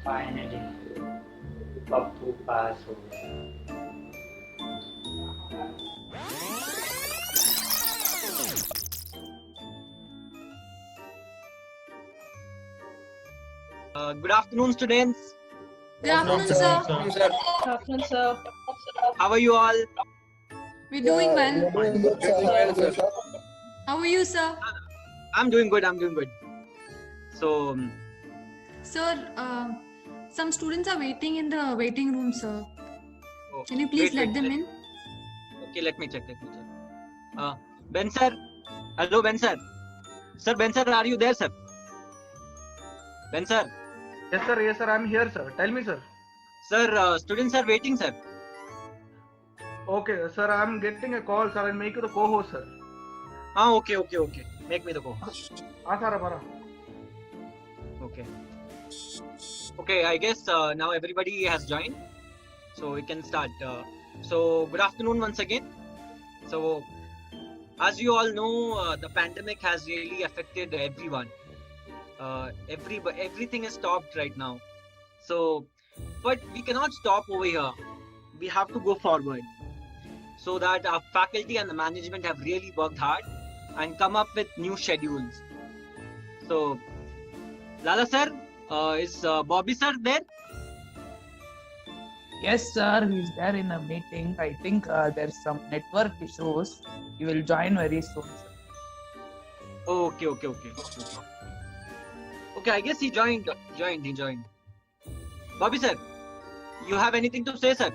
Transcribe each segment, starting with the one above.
Finally Pappu पास हो गया। Good afternoon, students. Good afternoon, sir. Good afternoon, sir. How are you all? We're doing well. Doing good, sir. How are you, sir? I'm doing good. So, Sir, some students are waiting in the waiting room, sir. oh, Can you please wait, let them in? Okay, let me check. Ben sir. Hello, Ben sir. Sir, Ben sir, are you there, sir? Ben sir. Yes, sir. I'm here, sir. Tell me, sir. Sir, students are waiting, sir. Okay, sir. I'm getting a call, sir. I'll make you the co-host, sir. Okay. Make me the co-host. Sir. Okay, I guess now everybody has joined. So we can start. So good afternoon once again. So as you all know, the pandemic has really affected everyone. Everything is stopped right now. So, but we cannot stop over here. We have to go forward. So that our faculty and the management have really worked hard and come up with new schedules. So, Lala sir, is Bobby sir there? Yes, sir. He's there in a meeting. I think there's some network issues. He will join very soon, sir. Okay. Okay, I guess he joined. Bobby sir, you have anything to say, sir?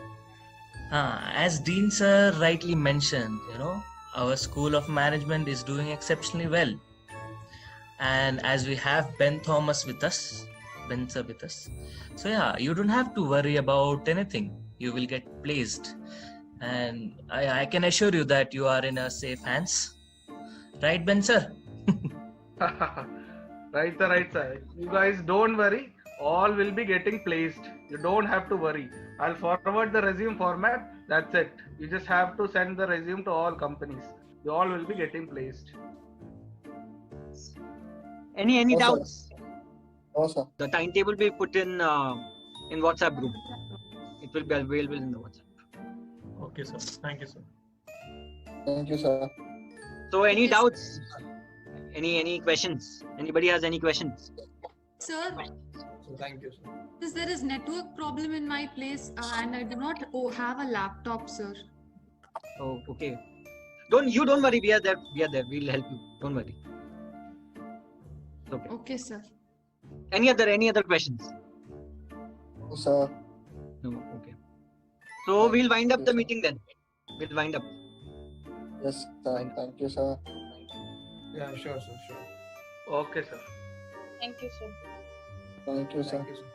As Dean sir rightly mentioned, our School of Management is doing exceptionally well. And as we have Ben sir with us. So yeah, you don't have to worry about anything. You will get placed. And I can assure you that you are in a safe hands. Right, Ben sir? Right, sir. You guys don't worry. All will be getting placed. You don't have to worry. I'll forward the resume format. That's it. You just have to send the resume to all companies. You all will be getting placed. Any No, sir. doubts? No, sir. The timetable will be put in WhatsApp group. It will be available in the WhatsApp. Okay, sir. Thank you, sir. Thank you, sir. So any Yes. doubts? Any questions? Anybody has any questions? Sir, Thank you, sir. because there is network problem in my place and I do not have a laptop, sir. Oh, okay. Don't worry. We are there. We'll help you. Don't worry. Okay. Okay, sir. Any other questions? No, sir. No. Okay. So we'll wind up the meeting then. We'll wind up. Yes, sir. Thank you, sir. Yeah, sure, sir. Sure. Okay, sir. Thank you, sir. Thank you, sir. Thank you, sir.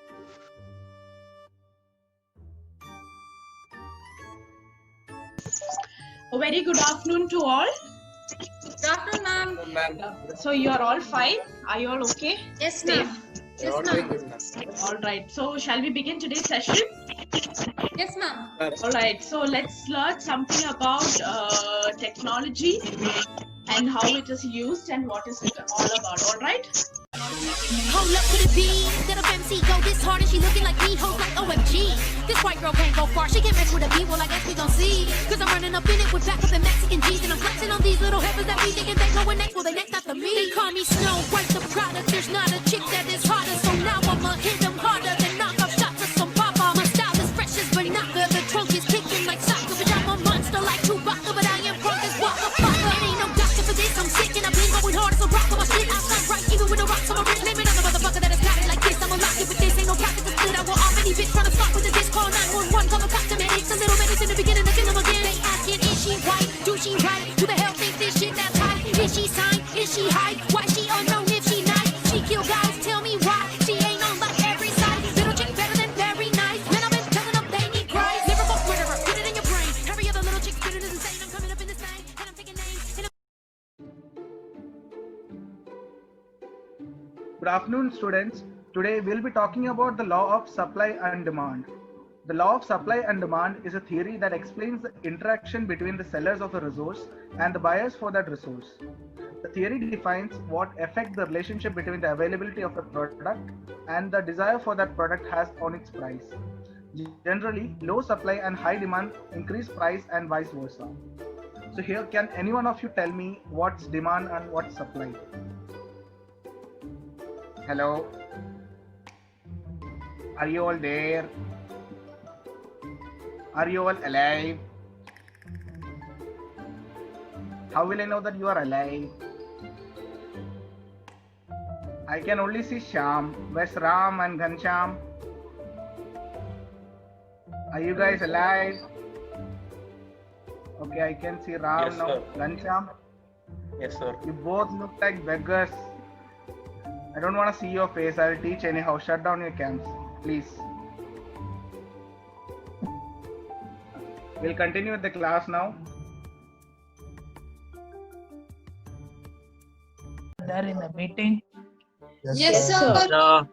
A very good afternoon to all. Good afternoon, ma'am. So you are all fine? Are you all okay? Yes, ma'am. Yes, ma'am. All right. So shall we begin today's session? Yes, ma'am. All right. So let's learn something about technology and how it is used and what is it all about. All right. Hold up to the beat, that of MC go this hard and she looking like me, hoes like OMG. This white girl can't go far, she can't mess with a beat, well I guess we gon' see. Cause I'm running up in it with backup and Mexican G's. And I'm flexing on these little heifers that be thinking they going next, well they next after me. They call me Snow White the product, there's not a chick that is harder. So now I'ma hit them harder than knock off shots of some papa. My style is fresh as Bernaka, the trunk is kicking like soccer. But I'm a monster like Chewbacca, but I am drunk as Waka Flocka. It ain't no doctor for this, I'm sick and I've been going hard as a rock. My shit outside right, even with the rocks on my wrist. Name another motherfucker that has got it like this. I'ma lock it with this, ain't no pocket to split. I will off any bitch trying to start with a disc. Call 911, call a cop to medics. A little medicine in the beginning, I kill them again. They asking, is she white? Do she right? Who the hell think this shit that's high? Is she signed? Is she high? Why she unknown if she nice? She kill guys, tell me why. She ain't on like every side. Little chick better than very nice. Man, I've been telling them they need Christ. Never fuck murderer, put it in your brain. Every other little chick spitting is insane. I'm coming up in this thing, and I'm taking names. And Good afternoon, students. Today we'll be talking about the law of supply and demand. The law of supply and demand is a theory that explains the interaction between the sellers of a resource and the buyers for that resource. The theory defines what effect the relationship between the availability of a product and the desire for that product has on its price. Generally, low supply and high demand increase price and vice versa. So here, can any one of you tell me what's demand and what's supply? Hello? Are you all there? Are you all alive? How will I know that you are alive? I can only see Shyam. Where's Ram and Ghanshyam? Are you guys alive? Okay, I can see Ram Yes, now. sir. Ghanshyam, Yes, sir. you both look like beggars. I don't want to see your face. I will teach anyhow. Shut down your cams, please. We'll continue with the class now. There in the meeting. Yes, sir. sir. The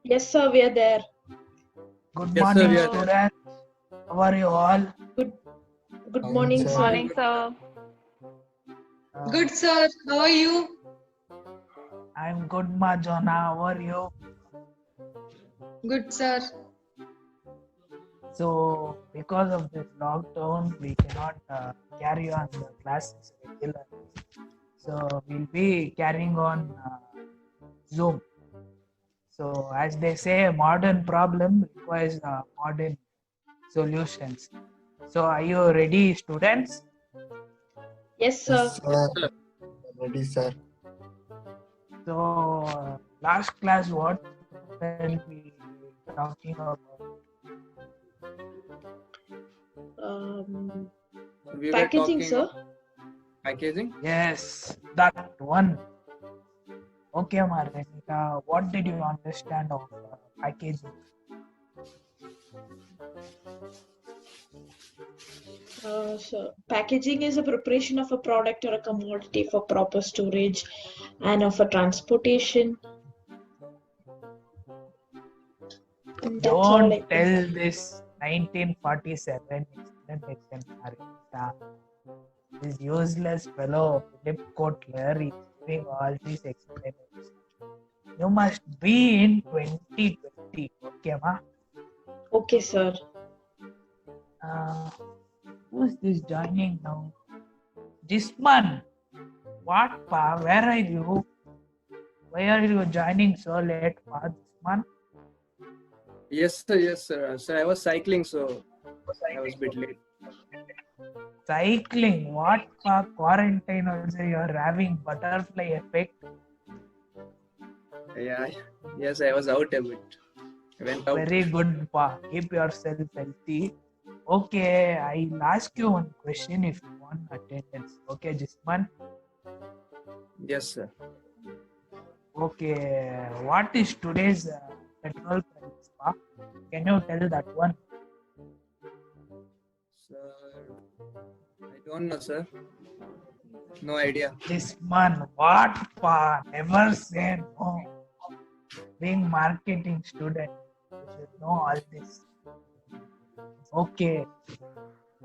Yes, sir, we are there. Good Yes, sir, morning, we are there. students. How are you all? Good morning, sir. sir. Morning, sir. Good, sir. How are you? I'm good, Majona. How are you? Good, sir. So, because of this lockdown, we cannot carry on the classes regularly. So, we'll be carrying on Zoom. So, as they say, a modern problem requires modern solutions. So, are you ready, students? Yes, sir. Yes, sir. Ready, sir. So, last class, what were we talking about? We were Packaging, talking sir. of packaging. Yes, that one. Okay, Maranita, what did you understand of packaging? So packaging is a preparation of a product or a commodity for proper storage and of a transportation. And that's all I Don't think. tell this 1947 explanation, Maranita. This useless fellow, Philip Kotler, is giving all these explanations. You must be in 2020, okay, ma? Okay, sir. Who's this joining now? Jisman, what pa? Where are you? Why are you joining so late, pa? Jisman? Yes, sir. Yes, sir. Sir, I was cycling, so I was a bit late. Cycling, what pa? Quarantine also you are having butterfly effect. Yeah. Yes, I was out a bit. I went out. Very good, pa. Keep yourself healthy. Okay, I'll ask you one question if you want attendance. Okay, Jisman? Yes, sir. Okay, what is today's petrol price, pa? Can you tell that one? Sir, I don't know, sir. No idea. Jisman, what pa? Never say no. Being marketing student, you should know all this. Okay.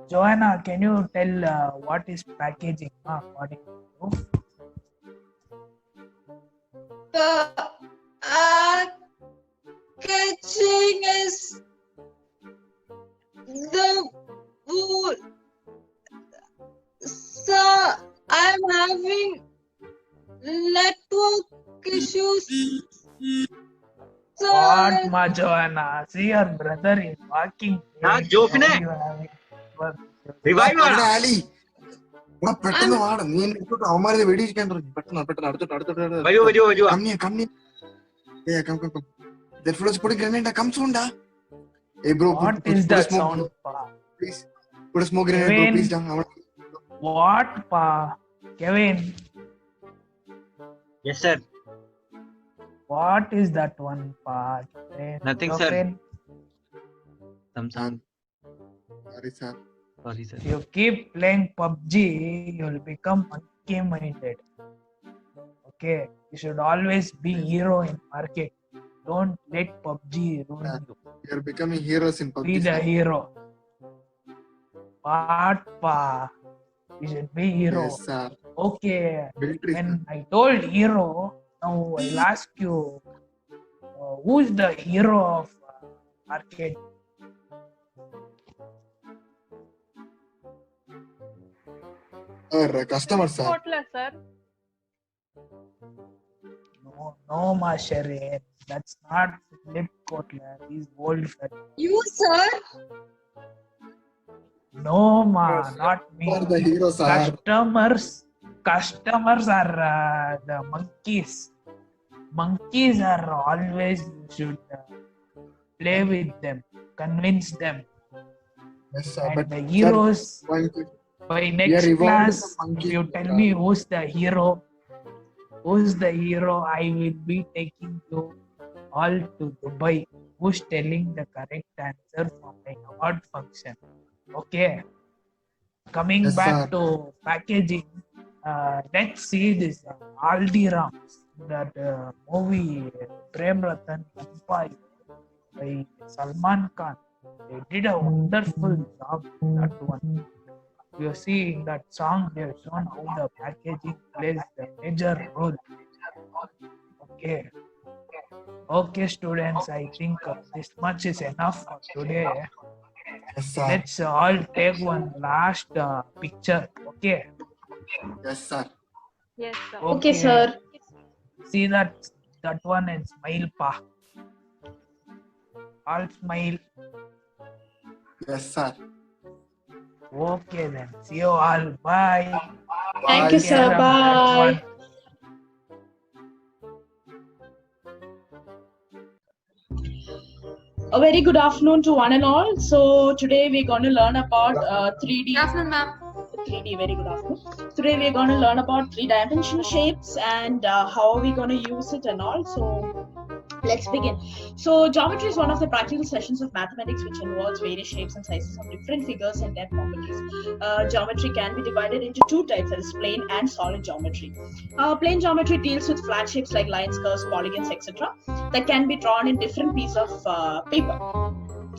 Joanna, can you tell what is packaging according to you? The packaging is the food. Sir, I'm having network issues. What, ma Joanna? See, your brother is walking. Ah, joke ne? Revive എടാ, ആലി. എടാ, പെട്ടെന്ന് വാടാ. നീ എന്നെ ഇങ്ങോട്ട് അവന്മാരെ വെടിയിക്കാൻ തുടങ്ങി. പെട്ടെന്ന് അടുത്തോട്ട്. Vayu. Come near. Yeah, come. That fellow is putting grenade. Come soon, da. Hey, bro. What is that sound, pa? Please. Put a smoke grenade, bro. Kevin. Please, da. What, pa? Kevin, Yes, sir. what is that one, pa? Kevin, Nothing, sir. Kevin, Samsung. Sorry, sir. Sorry, sir. if you keep playing PUBG, you'll become monkey-minded. Okay, you should always be hero in market. Don't let PUBG ruin you. You're becoming heroes in PUBG. Be the sir. hero. What, pa? You should be hero. Yes, sir. Okay, Military, when I told hero, now I'll ask you, who's the hero of arcade? Customer, sir. Kotla, sir. No, Mashere, that's not Philip Kotler. He's old. You, sir. No, ma, Yes, sir. not me. You are the hero, sir. Customers are the monkeys. Monkeys are always, you should play with them, convince them. Yes, sir. And But the heroes, sir, one quick- by we are next evolved class, from monkeys, if you tell me who's the hero, I will be taking you all to Dubai. Who's telling the correct answer for my award function? Okay. Coming Yes, back sir. to packaging, let's see this Aldirams, that movie Prem Ratan Empire by Salman Khan. They did a wonderful job in that one. You see in that song they have shown how the packaging plays the major role. Okay, students, I think this much is enough for today. Yes, sir. Let's all take one last picture. Okay. Yes, sir. Yes, sir. Okay, sir. See that one and smile, pa. All smile. Yes, sir. Okay then. See you all. Bye. Thank you, Bye. sir. That Bye. one. A very good afternoon to one and all. So today we're going to learn about 3D. Good afternoon, ma'am. 3D, very good afternoon. Today we're going to learn about three-dimensional shapes and how are we going to use it and all. So let's begin. So geometry is one of the practical sessions of mathematics which involves various shapes and sizes of different figures and their properties. Geometry can be divided into two types, that is plane and solid geometry. Plane geometry deals with flat shapes like lines, curves, polygons, etc. that can be drawn in different pieces of paper.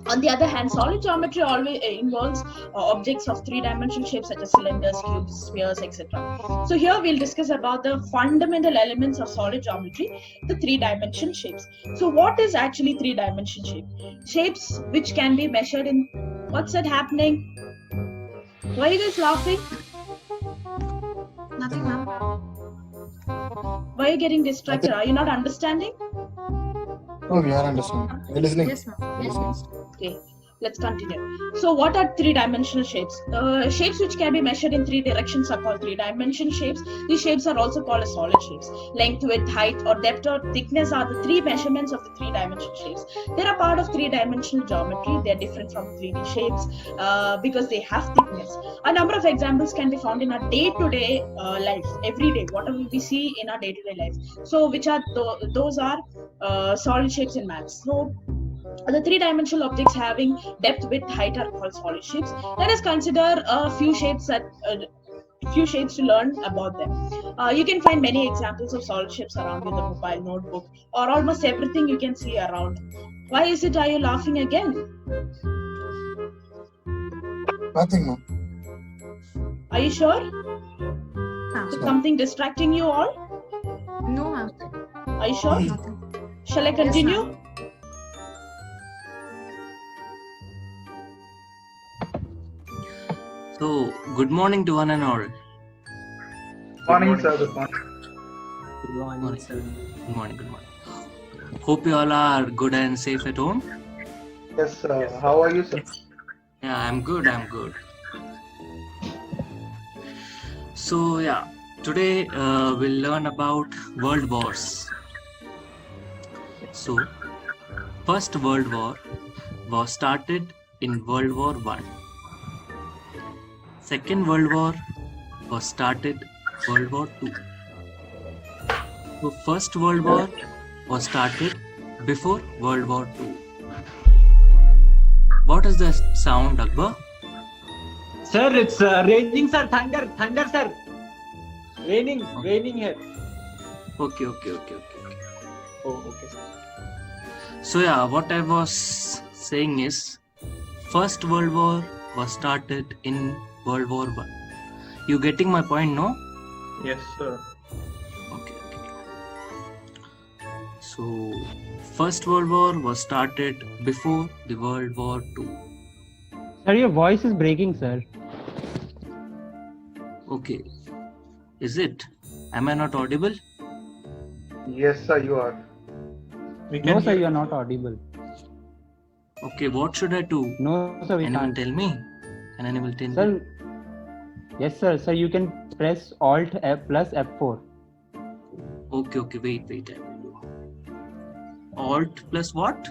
On the other hand, solid geometry always involves objects of three-dimensional shapes such as cylinders, cubes, spheres, etc. So here we'll discuss about the fundamental elements of solid geometry, the three-dimensional shapes. So what is actually three-dimensional shape? Shapes which can be measured in... What's that happening? Why are you guys laughing? Nothing, ma'am. Why are you getting distracted? Are you not understanding? No, we are understanding. We're listening. Yes, ma'am. We're Yes, listening. ma'am. Okay, let's continue. So what are three-dimensional shapes? Shapes which can be measured in three directions are called three-dimensional shapes. These shapes are also called as solid shapes. Length, width, height, or depth or thickness are the three measurements of the three-dimensional shapes. They are part of three-dimensional geometry. They are different from 3D shapes because they have thickness. A number of examples can be found in our day-to-day life, every day, whatever we see in our day-to-day life. So which are those are solid shapes in maths. So the three-dimensional objects having depth, width, height are called solid shapes. Let us consider a few shapes to learn about them. You can find many examples of solid shapes around you in the mobile notebook or almost everything you can see around. Why is it are you laughing again? Nothing, ma'am. Are you sure? Ma'am. Is something distracting you all? No, ma'am. Are you sure? Nothing. Shall I Yes, continue? ma'am. So, good morning to one and all. Morning, sir. Good morning. Good morning, sir. Good morning, good morning. Hope you all are good and safe at home. Yes, sir. How are you, sir? Yeah, I'm good, I'm good. So, yeah, today we'll learn about world wars. So, First World War was started in World War I. Second World War was started World War II. So First World War was started before World War II. What is the sound, Akbar? Sir, it's raining, sir. Thunder, sir. Raining here. Okay. Oh, okay, sir. So yeah, what I was saying is, First World War was started in World War I. You getting my point, no? Yes, sir. Okay. So, First World War was started before the World War II. Sir, your voice is breaking, sir. Okay. Is it? Am I not audible? Yes, sir, you are. No, sir, you are not audible. Okay, what should I do? No, sir, we Anyone can't. tell me? Can anyone tell me? Sir, yes, sir. Sir, you can press Alt F plus F4. Okay, wait, I will do. Alt plus what?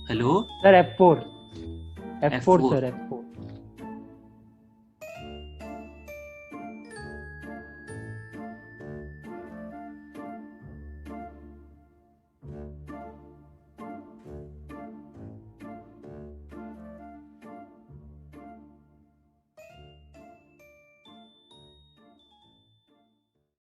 Hello? Sir, F4. F4, F4. sir, F4.